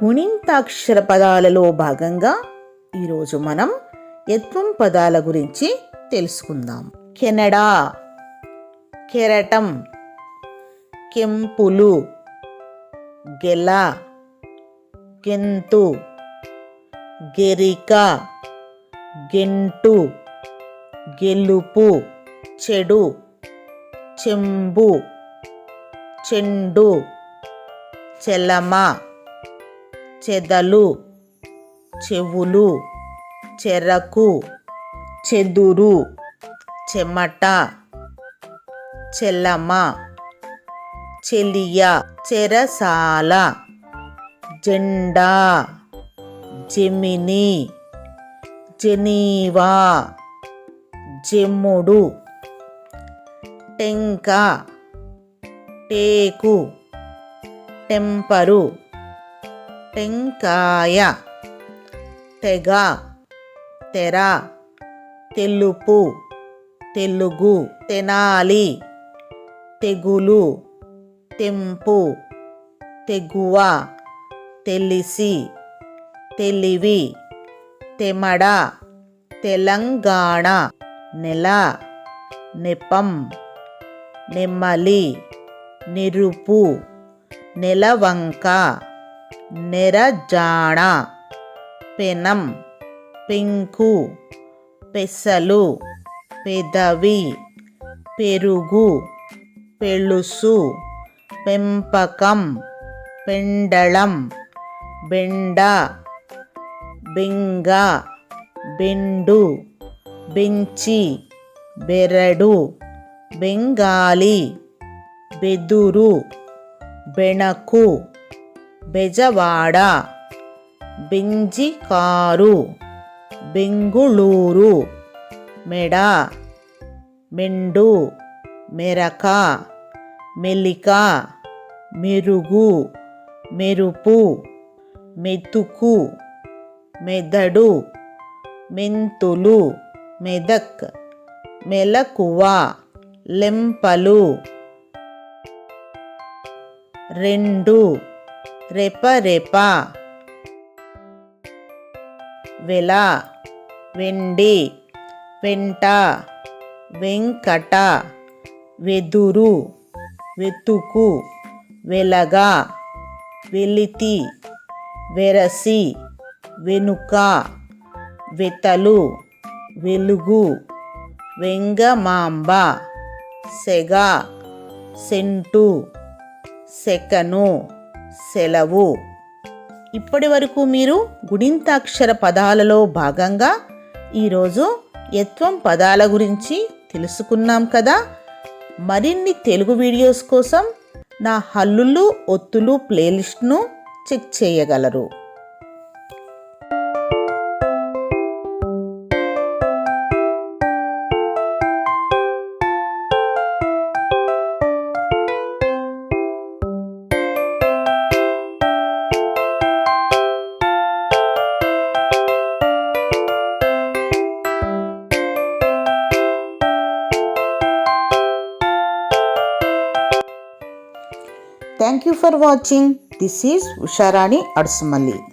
గుణింతాక్షర పదాలలో భాగంగా ఈరోజు మనం యత్వం పదాల గురించి తెలుసుకుందాం. కెనడా, కెరటం, కెంపులు, గెల, గెంతు, గెరిక, గెంటు, గెలుపు, చెడు, చెంబు, చెండు, చెలమ, చెదలు, చెవులు, చెరకు, చెదురు, చెమట, చెలమ, చెలియ, చెరసాల, జెండా, జెమిని, జెనీవా, జెముడు, టెంక, టేకు, టెంపరు, టెంకాయ, తెగ, తెర, తెలుపు, తెలుగు, తెనాలి, తెగులు, తెంపు, తెగువ, తెలిసి, తెలివి, తెమడ, తెలంగాణ, నెల, నెపం, నెమ్మలి, నిరుపు, నెలవంక, నెరజాణ, పెనం, పెంకు, పెసలు, పెదవి, పెరుగు, పెళుసు, పెంపకం, పెండళం, బెండ, బెంగ, బెండు, బెంచి, బెరడు, బెంగాలి, బెదురు, బెణకు, బెజవాడ, బెంజికారు, బెంగుళూరు, మెడ, మెండు, మెరక, మెలిక, మెరుగు, మెరుపు, మెతుకు, మెదడు, మెంతులు, మెదక్, మెలకువ, లెంపలు, రెండు, రెపరెప, వెల, వెండి, వెంట, వెంకట, వెదురు, వెతుకు, వెలగ, వెలితి, వెరసి, వెనుక, వెతలు, వెలుగు, వెంగమాంబ, సెగ, సెంటు, సెకను, సెలవు. ఇప్పటి వరకు మీరు గుణింతాక్షర పదాలలో భాగంగా ఈరోజు యత్వం పదాల గురించి తెలుసుకున్నాం కదా. మరిన్ని తెలుగు వీడియోస్ కోసం నా హల్లులు ఒత్తులు ప్లేలిస్ట్ను చెక్ చేయగలరు. Thank you for watching. This is Usharani Adsumalli.